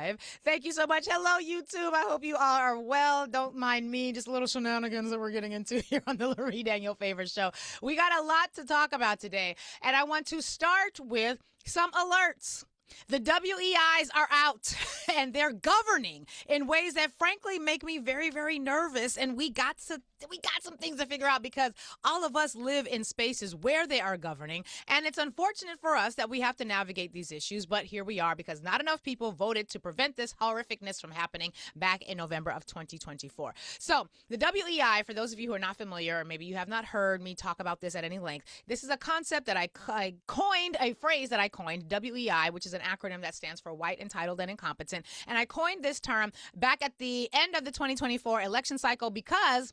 live. Thank you so much. Hello, YouTube. I hope you all are well. Don't mind me, just a little shenanigans that we're getting into here on the Lurie Daniel Favors Show. We got a lot to talk about today, and I want to start with some alerts. The WEIs are out, and they're governing in ways that, frankly, make me very, very nervous. And we got some things to figure out because all of us live in spaces where they are governing. And it's unfortunate for us that we have to navigate these issues. But here we are because not enough people voted to prevent this horrificness from happening back in November of 2024. So the WEI, for those of you who are not familiar, or maybe you have not heard me talk about this at any length, this is a concept that I coined, a phrase that I coined, WEI, which is an acronym that stands for white, entitled, and incompetent. And I coined this term back at the end of the 2024 election cycle because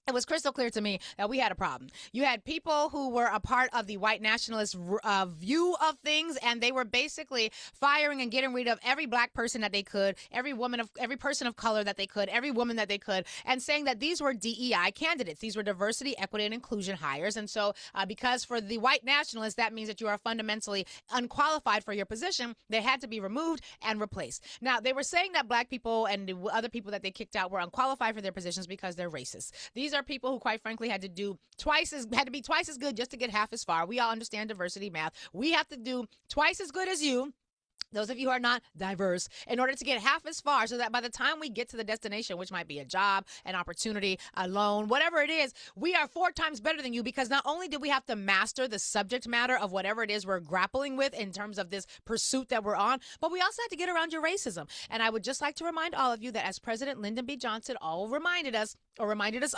it was crystal clear to me that we had a problem. You had people who were a part of the white nationalist view of things, and they were basically firing and getting rid of every black person that they could, every person of color that they could, every woman that they could, and saying that these were DEI candidates. These were diversity, equity, and inclusion hires. And so because for the white nationalists, that means that you are fundamentally unqualified for your position, they had to be removed and replaced. Now, they were saying that black people and the other people that they kicked out were unqualified for their positions because they're racist. These are people who, quite frankly, had to be twice as good just to get half as far. We all understand diversity math. We have to do twice as good as you, those of you who are not diverse, in order to get half as far so that by the time we get to the destination, which might be a job, an opportunity, a loan, whatever it is, we are 4 times better than you because not only do we have to master the subject matter of whatever it is we're grappling with in terms of this pursuit that we're on, but we also have to get around your racism. And I would just like to remind all of you that as President Lyndon B. Johnson reminded us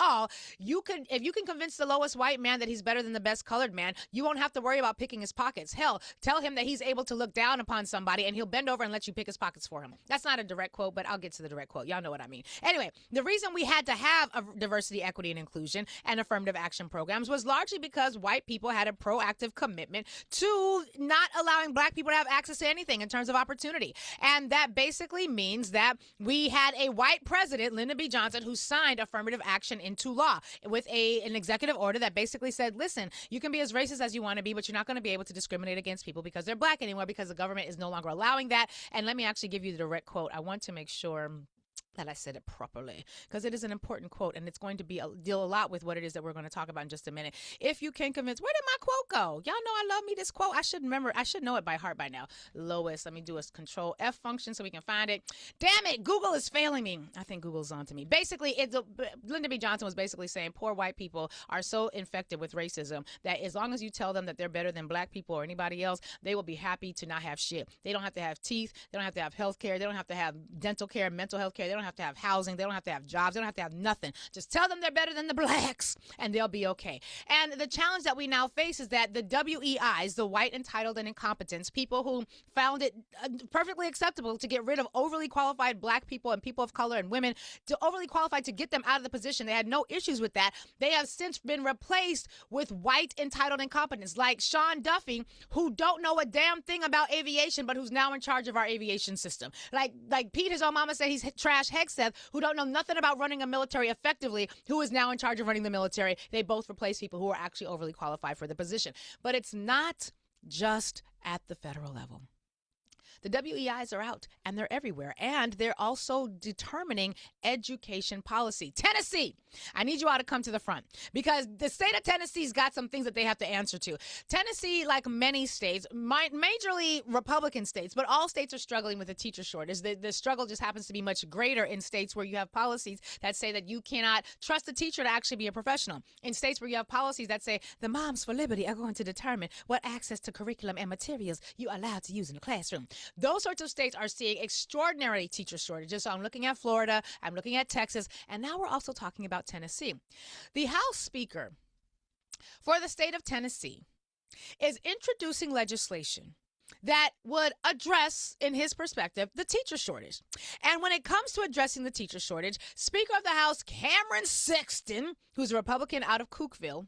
all, if you can convince the lowest white man that he's better than the best colored man, you won't have to worry about picking his pockets. Hell, tell him that he's able to look down upon somebody and he'll bend over and let you pick his pockets for him. That's not a direct quote, but I'll get to the direct quote. Y'all know what I mean. Anyway, the reason we had to have a diversity, equity, and inclusion and affirmative action programs was largely because white people had a proactive commitment to not allowing black people to have access to anything in terms of opportunity. And that basically means that we had a white president, Lyndon B. Johnson, who signed affirmative action into law with an executive order that basically said, listen, you can be as racist as you want to be, but you're not going to be able to discriminate against people because they're black anymore because the government is no longer allowing that. And let me actually give you the direct quote. I want to make sure that I said it properly because it is an important quote and it's going to deal a lot with what it is that we're going to talk about in just a minute. If you can convince, where did my quote go? Y'all know I love me this quote. I should know it by heart by now. Lois, let me do a control F function so we can find it. Damn it, Google is failing me. I think Google's on to me. Basically, Lyndon B. Johnson was basically saying poor white people are so infected with racism that as long as you tell them that they're better than black people or anybody else, they will be happy to not have shit. They don't have to have teeth. They don't have to have health care. They don't have to have dental care, mental health care. They don't have to have housing. They don't have to have jobs. They don't have to have nothing. Just tell them they're better than the blacks and they'll be okay. And the challenge that we now face is that the WEIs, the white, entitled, and incompetents, people who found it perfectly acceptable to get rid of overly qualified black people and people of color and women, to overly qualified to get them out of the position. They had no issues with that. They have since been replaced with white, entitled incompetents like Sean Duffy, who don't know a damn thing about aviation, but who's now in charge of our aviation system. Like Pete, his own mama said he's trash Hegseth, who don't know nothing about running a military effectively, who is now in charge of running the military. They both replace people who are actually overly qualified for the position. But it's not just at the federal level. The WEIs are out, and they're everywhere, and they're also determining education policy. Tennessee, I need you all to come to the front because the state of Tennessee's got some things that they have to answer to. Tennessee, like many states, majorly Republican states, but all states are struggling with a teacher shortage. The struggle just happens to be much greater in states where you have policies that say that you cannot trust a teacher to actually be a professional. In states where you have policies that say the Moms for Liberty are going to determine what access to curriculum and materials you're allowed to use in the classroom. Those sorts of states are seeing extraordinary teacher shortages. So I'm looking at Florida, I'm looking at Texas, and now we're also talking about Tennessee. The House Speaker for the state of Tennessee is introducing legislation that would address, in his perspective, the teacher shortage. And when it comes to addressing the teacher shortage, Speaker of the House Cameron Sexton, who's a Republican out of Cookeville,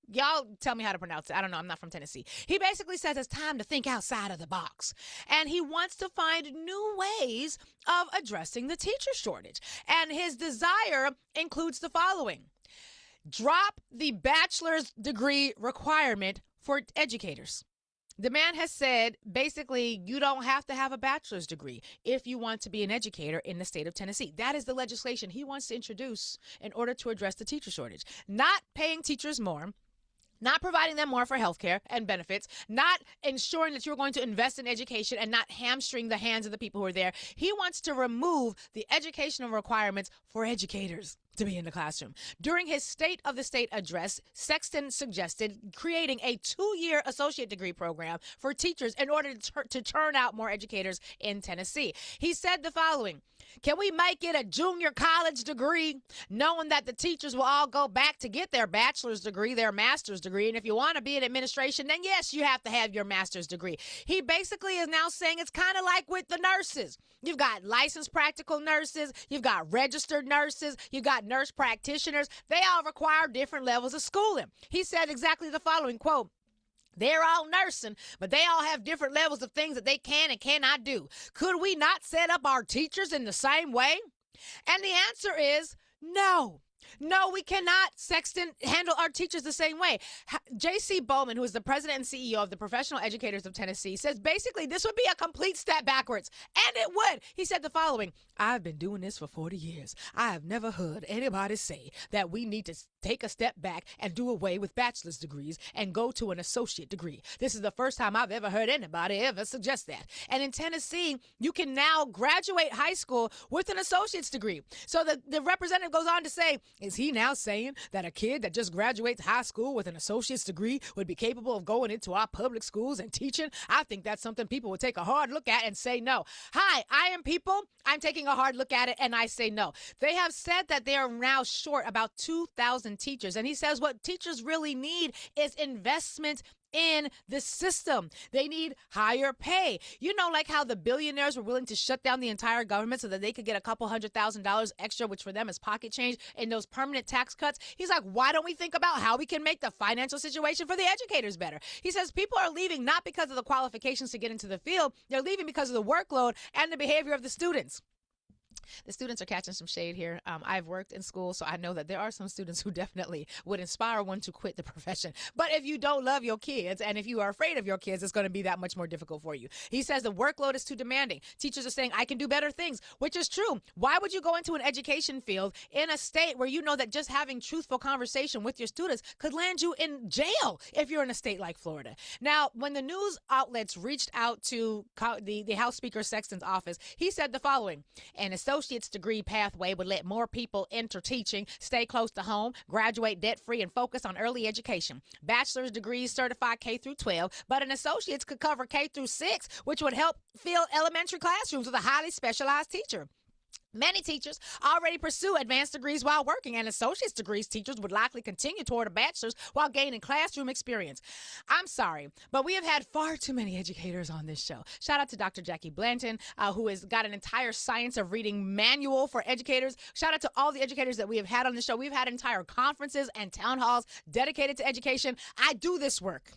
y'all tell me how to pronounce it. I don't know. I'm not from Tennessee. He basically says it's time to think outside of the box. And he wants to find new ways of addressing the teacher shortage. And his desire includes the following: drop the bachelor's degree requirement for educators. The man has said basically you don't have to have a bachelor's degree if you want to be an educator in the state of Tennessee. That is the legislation he wants to introduce in order to address the teacher shortage. Not paying teachers more, not providing them more for health care and benefits, not ensuring that you're going to invest in education and not hamstring the hands of the people who are there. He wants to remove the educational requirements for educators to be in the classroom. During his State of the State address, Sexton suggested creating a 2-year associate degree program for teachers in order to turn out more educators in Tennessee. He said the following: can we make it a junior college degree, knowing that the teachers will all go back to get their bachelor's degree, their master's degree, and if you want to be in administration, then yes, you have to have your master's degree. He basically is now saying it's kind of like with the nurses. You've got licensed practical nurses, you've got registered nurses, you've got nurse practitioners. They all require different levels of schooling. He said exactly the following, quote, they're all nursing, but they all have different levels of things that they can and cannot do. Could we not set up our teachers in the same way? And the answer is no. No, we cannot, Sexton, handle our teachers the same way. J.C. Bowman, who is the president and CEO of the Professional Educators of Tennessee, says basically this would be a complete step backwards. And it would. He said the following: I've been doing this for 40 years. I have never heard anybody say that we need to take a step back and do away with bachelor's degrees and go to an associate degree. This is the first time I've ever heard anybody ever suggest that. And in Tennessee, you can now graduate high school with an associate's degree. So the representative goes on to say, is he now saying that a kid that just graduates high school with an associate's degree would be capable of going into our public schools and teaching? I think that's something people would take a hard look at and say no. Hi, I am people. I'm taking a hard look at it, and I say no. They have said that they are now short about 2,000 teachers, and he says what teachers really need is investment in the system. They need higher pay. You know, like how the billionaires were willing to shut down the entire government so that they could get a couple $100,000 extra, which for them is pocket change, in those permanent tax cuts. He's like, why don't we think about how we can make the financial situation for the educators better? He says people are leaving not because of the qualifications to get into the field. They're leaving because of the workload and the behavior of the students. The students are catching some shade here. I've worked in school, so I know that there are some students who definitely would inspire one to quit the profession. But if you don't love your kids and if you are afraid of your kids, it's going to be that much more difficult for you. He says the workload is too demanding. Teachers are saying, I can do better things, which is true. Why would you go into an education field in a state where you know that just having truthful conversation with your students could land you in jail if you're in a state like Florida? Now, when the news outlets reached out to the House Speaker Sexton's office, he said the following: an associate's degree pathway would let more people enter teaching, stay close to home, graduate debt-free, and focus on early education. Bachelor's degrees certify K through 12, but an associate's could cover K through 6, which would help fill elementary classrooms with a highly specialized teacher. Many teachers already pursue advanced degrees while working, and associate's degrees teachers would likely continue toward a bachelor's while gaining classroom experience. I'm sorry, but we have had far too many educators on this show. Shout out to Dr. Jackie Blanton, who has got an entire science of reading manual for educators. Shout out to all the educators that we have had on the show. We've had entire conferences and town halls dedicated to education. I do this work.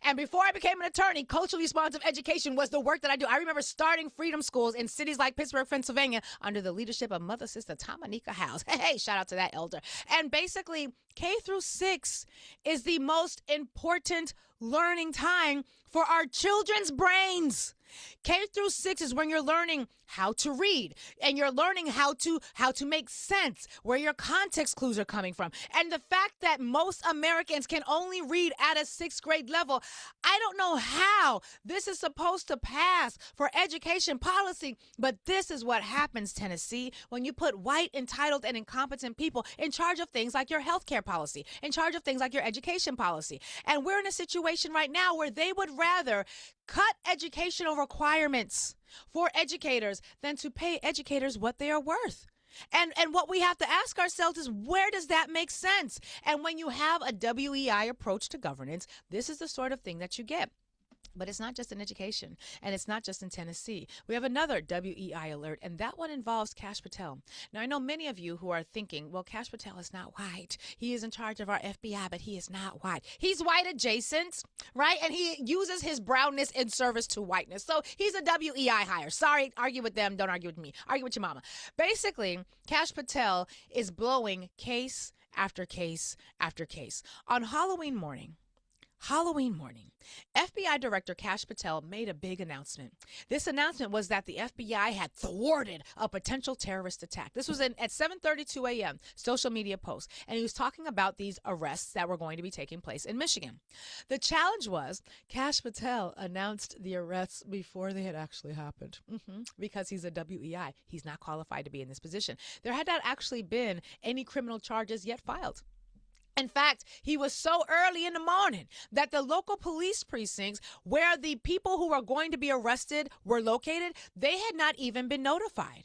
And before I became an attorney, culturally responsive education was the work that I do. I remember starting freedom schools in cities like Pittsburgh, Pennsylvania, under the leadership of Mother Sister Tamanika House. Hey, shout out to that elder. And basically, K through 6 is the most important learning time for our children's brains. K through 6 is when you're learning how to read and you're learning how to make sense, where your context clues are coming from. And the fact that most Americans can only read at a 6th grade level, I don't know how this is supposed to pass for education policy, but this is what happens, Tennessee, when you put white, entitled, and incompetent people in charge of things like your healthcare policy, in charge of things like your education policy. And we're in a situation right now where they would rather cut educational requirements for educators than to pay educators what they are worth. And what we have to ask ourselves is, where does that make sense? And when you have a WEI approach to governance, this is the sort of thing that you get. But it's not just in education, and it's not just in Tennessee. We have another WEI alert, and that one involves Kash Patel. Now, I know many of you who are thinking, well, Kash Patel is not white. He is in charge of our FBI, but he is not white. He's white adjacent, right? And he uses his brownness in service to whiteness. So he's a WEI hire. Sorry, argue with them. Don't argue with me. Argue with your mama. Basically, Kash Patel is blowing case after case after case. On Halloween morning, Halloween morning, FBI Director Kash Patel made a big announcement. This announcement was that the FBI had thwarted a potential terrorist attack. This was at 7:32 a.m., social media post, and he was talking about these arrests that were going to be taking place in Michigan. The challenge was Kash Patel announced the arrests before they had actually happened because he's a WEI. He's not qualified to be in this position. There had not actually been any criminal charges yet filed. In fact, he was so early in the morning that the local police precincts where the people who were going to be arrested were located, they had not even been notified.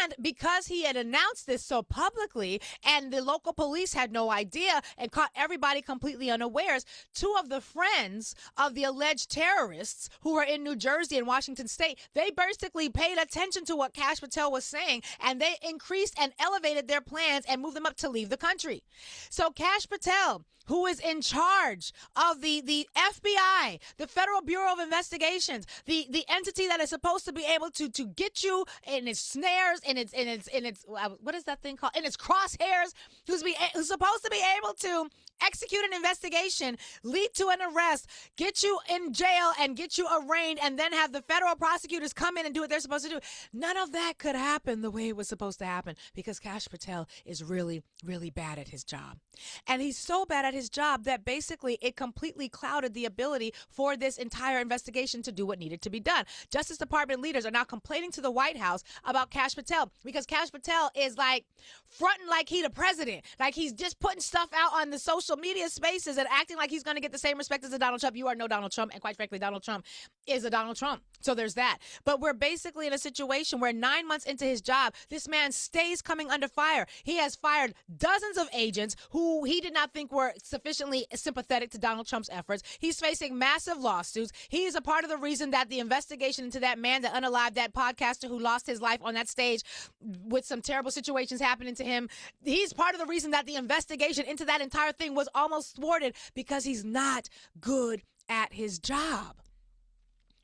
And because he had announced this so publicly and the local police had no idea and caught everybody completely unawares, two of the friends of the alleged terrorists who were in New Jersey and Washington State, they basically paid attention to what Kash Patel was saying, and they increased and elevated their plans and moved them up to leave the country. So Kash Patel, who is in charge of the FBI, the Federal Bureau of Investigations, the entity that is supposed to be able to get you in its snares, in its what is that thing called? In its crosshairs, who's supposed to be able to execute an investigation, lead to an arrest, get you in jail and get you arraigned, and then have the federal prosecutors come in and do what they're supposed to do. None of that could happen the way it was supposed to happen because Kash Patel is really, really bad at his job. And he's so bad at his job that basically it completely clouded the ability for this entire investigation to do what needed to be done. Justice Department leaders are now complaining to the White House about Kash Patel because Kash Patel is like fronting like he the president. Like he's just putting stuff out on the social media spaces and acting like he's going to get the same respect as a Donald Trump. You are no Donald Trump. And quite frankly, Donald Trump is a Donald Trump. So there's that. But we're basically in a situation where 9 months into his job, this man stays coming under fire. He has fired dozens of agents who he did not think were sufficiently sympathetic to Donald Trump's efforts. He's facing massive lawsuits. He is a part of the reason that the investigation into that man that unalived that podcaster who lost his life on that stage with some terrible situations happening to him. He's part of the reason that the investigation into that entire thing was almost thwarted because he's not good at his job.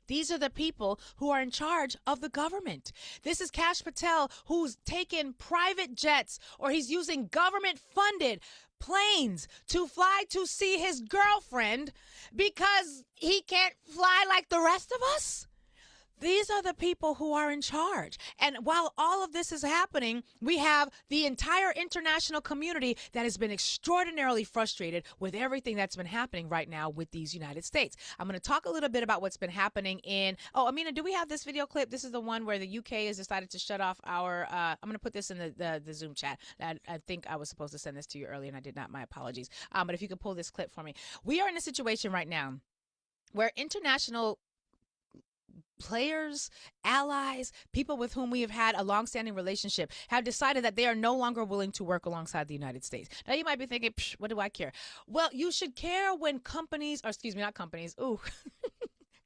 These are the people who are in charge of the government. This is Kash Patel, who's taken private jets or he's using government-funded planes to fly to see his girlfriend because he can't fly like the rest of us. These are the people who are in charge. And while all of this is happening, we have the entire international community that has been extraordinarily frustrated with everything that's been happening right now with these United States. I'm going to talk a little bit about what's been happening in, Amina, do we have this video clip? This is the one where the UK has decided to shut off our, I'm going to put this in the Zoom chat. I think I was supposed to send this to you earlier and I did not. My apologies. But if you could pull this clip for me. We are in a situation right now where international players, allies, people with whom we have had a long-standing relationship have decided that they are no longer willing to work alongside the United States. Now, you might be thinking, what do I care? Well, you should care when companies, or excuse me, not companies,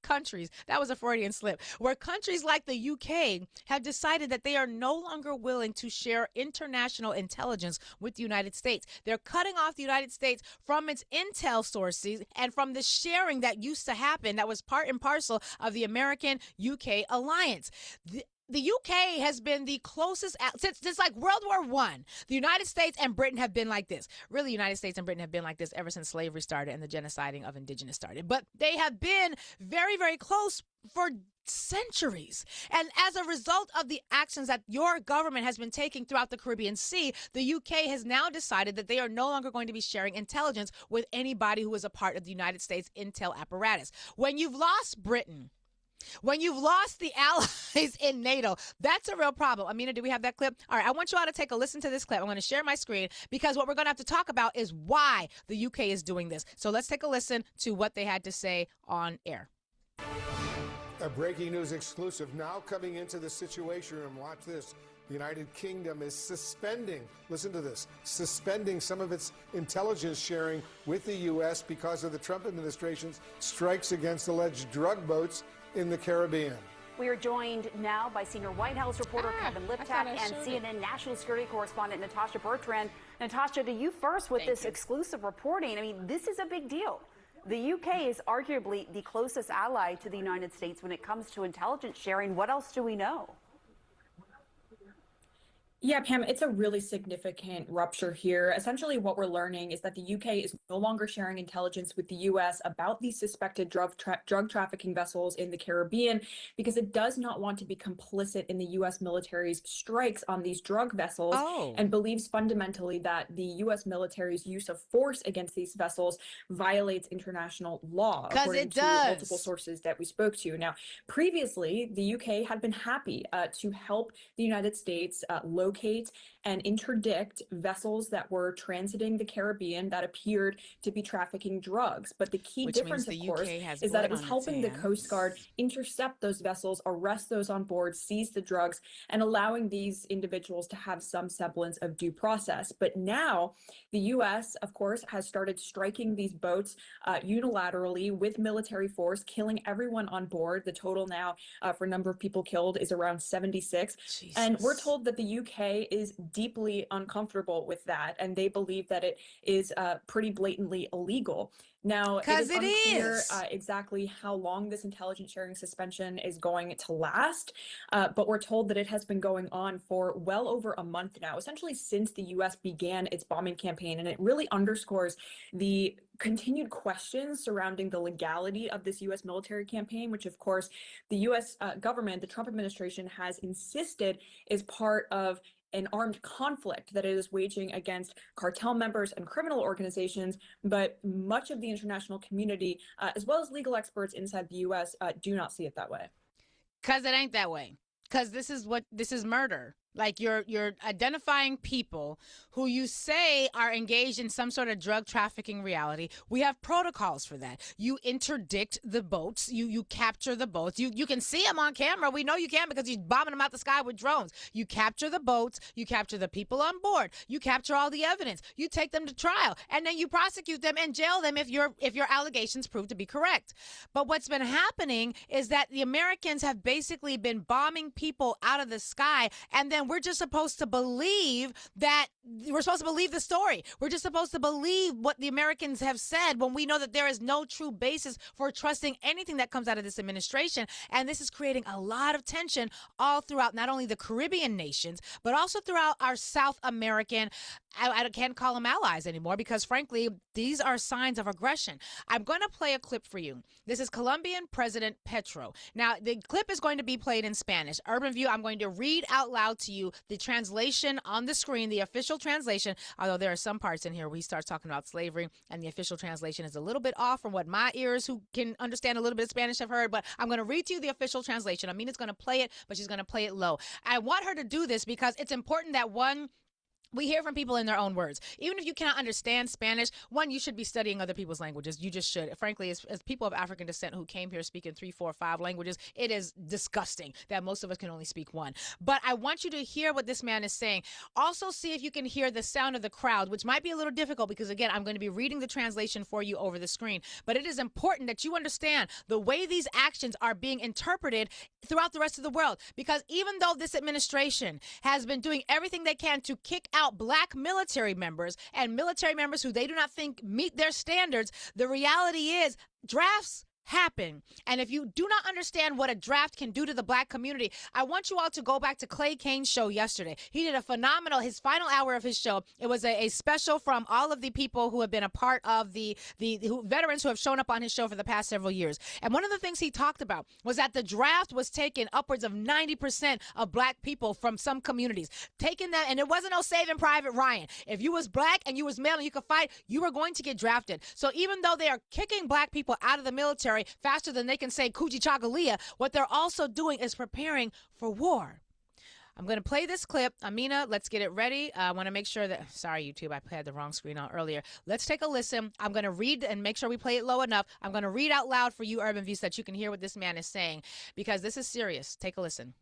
countries, that was a Freudian slip, where countries like the UK have decided that they are no longer willing to share international intelligence with the United States. They're cutting off the United States from its intel sources and from the sharing that used to happen that was part and parcel of the American-UK alliance. The UK has been the closest, since like World War I, the United States and Britain have been like this. Really, the United States and Britain have been like this ever since slavery started and the genociding of indigenous started. But they have been very, very close for centuries. And as a result of the actions that your government has been taking throughout the Caribbean Sea, the UK has now decided that they are no longer going to be sharing intelligence with anybody who is a part of the United States intel apparatus. When you've lost Britain, when you've lost the allies in NATO, that's a real problem. Amina, do we have that clip? All right, I want you all to take a listen to this clip. I'm going to share my screen because what we're going to have to talk about is why the UK is doing this. So let's take a listen to what they had to say on air. A breaking news exclusive now coming into the Situation Room. Watch this. The United Kingdom is suspending, listen to this, suspending some of its intelligence sharing with the U.S. because of the Trump administration's strikes against alleged drug boats in the Caribbean. We are joined now by senior White House reporter Kevin Liptak and CNN national security correspondent Natasha Bertrand. Natasha, to you first with this exclusive reporting. I mean, this is a big deal. The UK is arguably the closest ally to the United States when it comes to intelligence sharing. What else do we know? Yeah, Pam, it's a really significant rupture here. Essentially, what we're learning is that the UK is no longer sharing intelligence with the US about these suspected drug trafficking vessels in the Caribbean because it does not want to be complicit in the US military's strikes on these drug vessels Oh, and believes fundamentally that the US military's use of force against these vessels violates international law, because according it to multiple does. sources that we spoke to. Now, previously, the UK had been happy to help the United States locate and interdict vessels that were transiting the Caribbean that appeared to be trafficking drugs. But the key Which means difference, of the course, UK has is that blood it was on its helping the Coast Guard hands. intercept those vessels, arrest those on board, seize the drugs, and allowing these individuals to have some semblance of due process. But now the US, of course, has started striking these boats unilaterally with military force, killing everyone on board. The total now for number of people killed is around 76. And we're Jesus. told that the UK is deeply uncomfortable with that, and they believe that it is pretty blatantly illegal. Now, it Because is it unclear is. exactly how long this intelligence sharing suspension is going to last, but we're told that it has been going on for well over a month now, essentially since the US began its bombing campaign. And it really underscores the continued questions surrounding the legality of this US military campaign, which, of course, the US government, the Trump administration, has insisted is part of an armed conflict that it is waging against cartel members and criminal organizations. But much of the international community, as well as legal experts inside the US, do not see it that way. Because it ain't that way. Because this is murder. Like you're identifying people who you say are engaged in some sort of drug trafficking reality. We have protocols for that. You interdict the boats. You capture the boats. You can see them on camera. We know you can because you're bombing them out the sky with drones. You capture the boats. You capture the people on board. You capture all the evidence. You take them to trial, and then you prosecute them and jail them if your allegations prove to be correct. But what's been happening is that the Americans have basically been bombing people out of the sky, and then we're just supposed to believe that we're supposed to believe the story. We're just supposed to believe what the Americans have said when we know that there is no true basis for trusting anything that comes out of this administration. And this is creating a lot of tension all throughout not only the Caribbean nations, but also throughout our South American, I can't call them allies anymore because, frankly, these are signs of aggression. I'm going to play a clip for you. This is Colombian President Petro. Now, the clip is going to be played in Spanish. Urban View, I'm going to read out loud to you the translation on the screen, the official translation, although there are some parts in here where he starts talking about slavery, and the official translation is a little bit off from what my ears, who can understand a little bit of Spanish, have heard. But I'm going to read to you the official translation. Amina's going to play it, but she's going to play it low. I want her to do this because it's important that, one, we hear from people in their own words. Even if you cannot understand Spanish, one, you should be studying other people's languages. You just should. Frankly, as people of African descent who came here speaking 3, 4, 5 languages, it is disgusting that most of us can only speak one. But I want you to hear what this man is saying. Also, see if you can hear the sound of the crowd, which might be a little difficult because, again, I'm going to be reading the translation for you over the screen. But it is important that you understand the way these actions are being interpreted throughout the rest of the world. Because even though this administration has been doing everything they can to kick out black military members and military members who they do not think meet their standards, the reality is drafts happen. And if you do not understand what a draft can do to the black community, I want you all to go back to Clay Kane's show yesterday. He did a phenomenal, his final hour of his show. It was a special from all of the people who have been a part of the veterans who have shown up on his show for the past several years. And one of the things he talked about was that the draft was taking upwards of 90% of black people from some communities. Taking that, and it wasn't no Saving Private Ryan. If you was black and you was male and you could fight, you were going to get drafted. So even though they are kicking black people out of the military faster than they can say Kuji Chagalia, what they're also doing is preparing for war. I'm going to play this clip. Amina, let's get it ready. I want to make sure that, sorry, YouTube, I had the wrong screen on earlier. Let's take a listen. I'm going to read and make sure we play it low enough. I'm going to read out loud for you, Urban View, so that you can hear what this man is saying, because this is serious. Take a listen.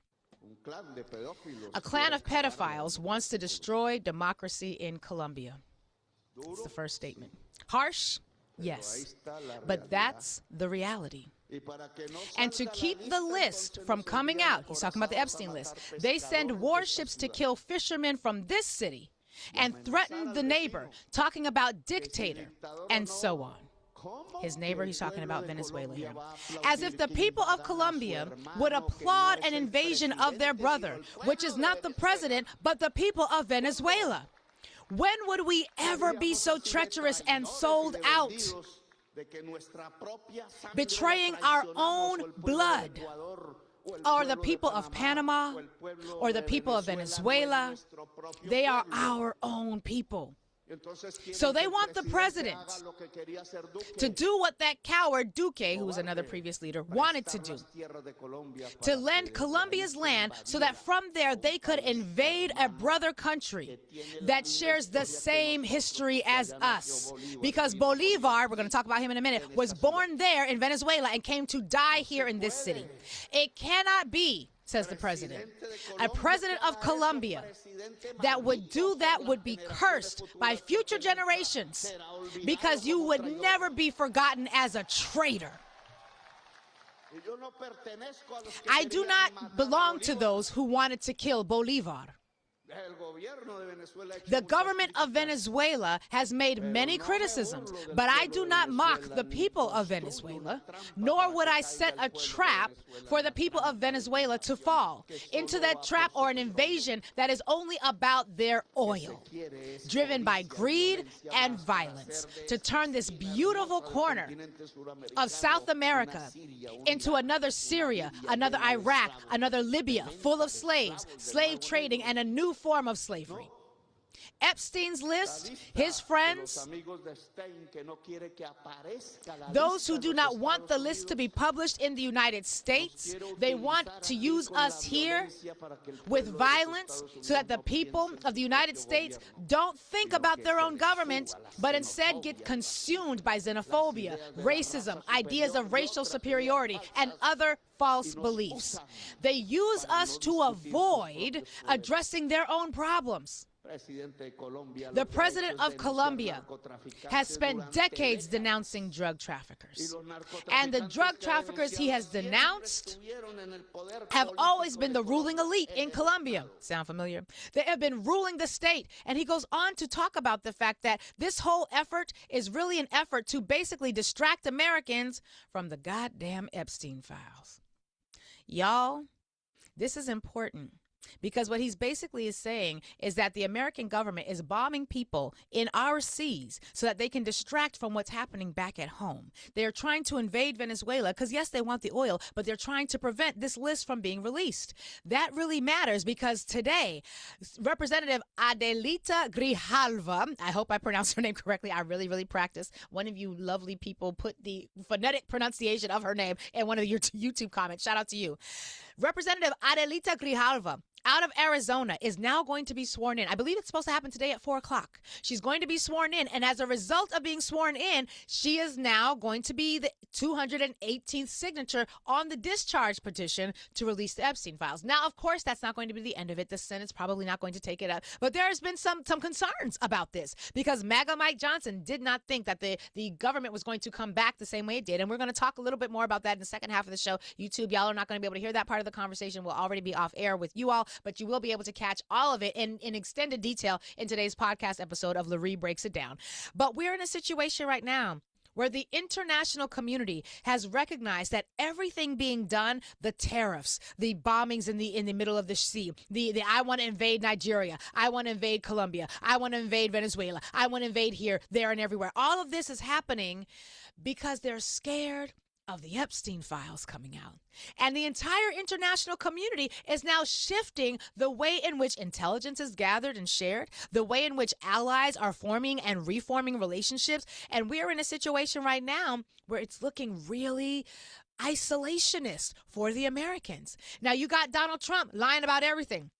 A clan of pedophiles wants to destroy democracy in Colombia. It's the first statement. Harsh? Yes, but that's the reality. And to keep the list from coming out, he's talking about the Epstein list, they send warships to kill fishermen from this city and threaten the neighbor, talking about dictator, and so on. His neighbor, he's talking about Venezuela here. As if the people of Colombia would applaud an invasion of their brother, which is not the president, but the people of Venezuela. When would we ever be so treacherous and sold out, betraying our own blood? Or the people of Panama, or the people of Venezuela, they are our own people. So they want the president to do what that coward Duque, who was another previous leader, wanted to do, to lend Colombia's land so that from there they could invade a brother country that shares the same history as us. Because Bolivar, we're going to talk about him in a minute, was born there in Venezuela and came to die here in this city. It cannot be, says the president, a president of Colombia that would do that would be cursed by future generations, because you would never be forgotten as a traitor. I do not belong to those who wanted to kill Bolivar. The government of Venezuela has made many criticisms, but I do not mock the people of Venezuela, nor would I set a trap for the people of Venezuela to fall into that trap or an invasion that is only about their oil, driven by greed and violence, to turn this beautiful corner of South America into another Syria, another Iraq, another Libya, full of slaves, slave trading, and a new form of slavery. Epstein's list, his friends, those who do not want the list to be published in the United States, they want to use us here with violence so that the people of the United States don't think about their own government, but instead get consumed by xenophobia, racism, ideas of racial superiority, and other false beliefs. They use us to avoid addressing their own problems. The president of Colombia has spent decades denouncing drug traffickers. And the drug traffickers he has denounced have always been the ruling elite in Colombia. Sound familiar? They have been ruling the state. And he goes on to talk about the fact that this whole effort is really an effort to basically distract Americans from the goddamn Epstein files. Y'all, this is important. Because what he's basically is saying is that the American government is bombing people in our seas so that they can distract from what's happening back at home. They're trying to invade Venezuela because, yes, they want the oil, but they're trying to prevent this list from being released. That really matters because today, Representative Adelita Grijalva, I hope I pronounced her name correctly. I really practiced. One of you lovely people put the phonetic pronunciation of her name in one of your YouTube comments. Shout out to you. Representative Adelita Grijalva, out of Arizona, is now going to be sworn in. I believe it's supposed to happen today at 4 o'clock. She's going to be sworn in, and as a result of being sworn in, she is now going to be the 218th signature on the discharge petition to release the Epstein files. Now, of course, that's not going to be the end of it. The Senate's probably not going to take it up, but there's been some concerns about this because MAGA Mike Johnson did not think that the government was going to come back the same way it did, and we're going to talk a little bit more about that in the second half of the show. YouTube, y'all are not going to be able to hear that part of the conversation. We'll already be off air with you all, but you will be able to catch all of it in extended detail in today's podcast episode of Lurie Breaks It Down. But we're in a situation right now where the international community has recognized that everything being done, the tariffs, the bombings in the middle of the sea, the I want to invade Nigeria, I want to invade Colombia, I want to invade Venezuela, I want to invade here, there, and everywhere. All of this is happening because they're scared of the Epstein files coming out. And the entire international community is now shifting the way in which intelligence is gathered and shared, the way in which allies are forming and reforming relationships. And we're in a situation right now where it's looking really isolationist for the Americans. Now, you got Donald Trump lying about everything.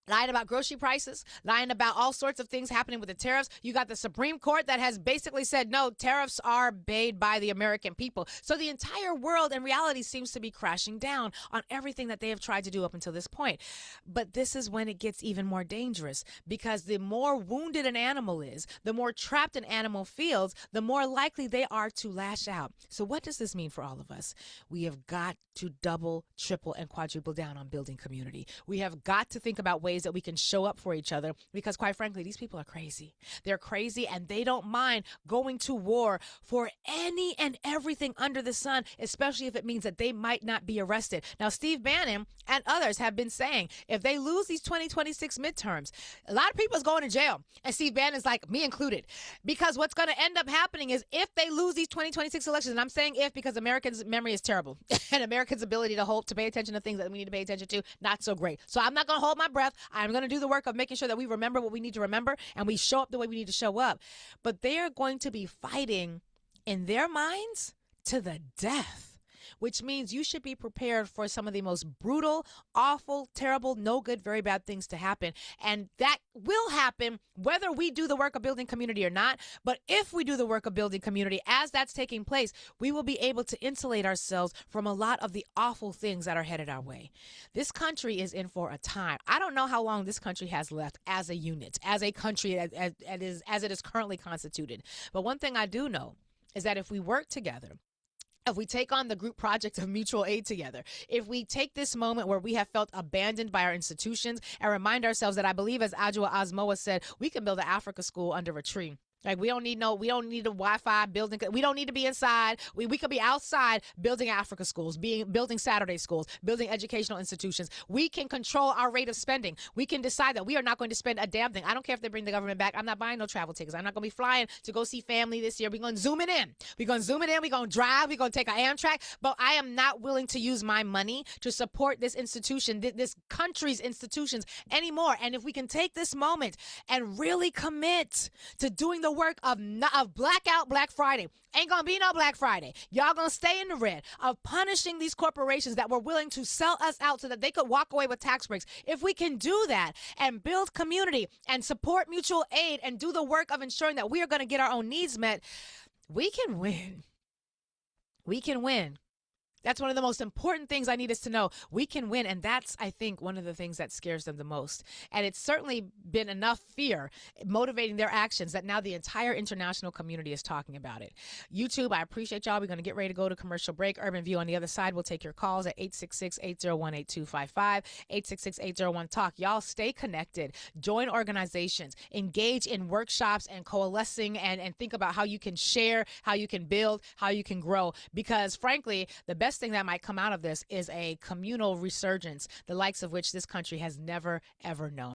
Lying about grocery prices, lying about all sorts of things happening with the tariffs. You got the Supreme Court that has basically said, no, tariffs are paid by the American people. So the entire world in reality seems to be crashing down on everything that they have tried to do up until this point. But this is when it gets even more dangerous because the more wounded an animal is, the more trapped an animal feels, the more likely they are to lash out. So what does this mean for all of us? We have got to double, triple, and quadruple down on building community. We have got to think about ways ways that we can show up for each other, because quite frankly, these people are crazy. They're crazy, and they don't mind going to war for any and everything under the sun, especially if it means that they might not be arrested. Now, Steve Bannon and others have been saying if they lose these 2026 midterms, a lot of people is going to jail. And Steve Bannon's like, me included. Because what's going to end up happening is if they lose these 2026 elections, and I'm saying if because Americans' memory is terrible, and Americans' ability to pay attention to things that we need to pay attention to, not so great. So I'm not going to hold my breath. I'm going to do the work of making sure that we remember what we need to remember and we show up the way we need to show up. But they are going to be fighting in their minds to the death, which means you should be prepared for some of the most brutal, awful, terrible, no good, very bad things to happen. And that will happen whether we do the work of building community or not. But if we do the work of building community, as that's taking place, we will be able to insulate ourselves from a lot of the awful things that are headed our way. This country is in for a time. I don't know how long this country has left as a unit, as a country, as it is currently constituted. But one thing I do know is that if we work together, if we take on the group project of mutual aid together, if we take this moment where we have felt abandoned by our institutions and remind ourselves that, I believe, as Adjoa Osmoa said, we can build an Africa school under a tree. Like, we don't need a Wi-Fi building. We don't need to be inside. We could be outside building Africa schools, building Saturday schools, building educational institutions. We can control our rate of spending. We can decide that we are not going to spend a damn thing. I don't care if they bring the government back. I'm not buying no travel tickets. I'm not going to be flying to go see family this year. We're going to zoom it in. We're going to zoom it in. We're going to drive. We're going to take an Amtrak. But I am not willing to use my money to support this institution, this country's institutions anymore. And if we can take this moment and really commit to doing the work of blackout Black Friday. Ain't gonna be no Black Friday. Y'all gonna stay in the red, of punishing these corporations that were willing to sell us out so that they could walk away with tax breaks. If we can do that and build community and support mutual aid and do the work of ensuring that we are gonna get our own needs met, we can win. We can win. That's one of the most important things I need us to know. We can win, and that's, I think, one of the things that scares them the most. And it's certainly been enough fear motivating their actions that now the entire international community is talking about it. YouTube, I appreciate y'all. We're going to get ready to go to commercial break. Urban View on the other side will take your calls at 866-801-8255, 866-801-TALK. Y'all stay connected. Join organizations. Engage in workshops and coalescing and think about how you can share, how you can build, how you can grow. Because, frankly, the best thing that might come out of this is a communal resurgence, the likes of which this country has never, ever known.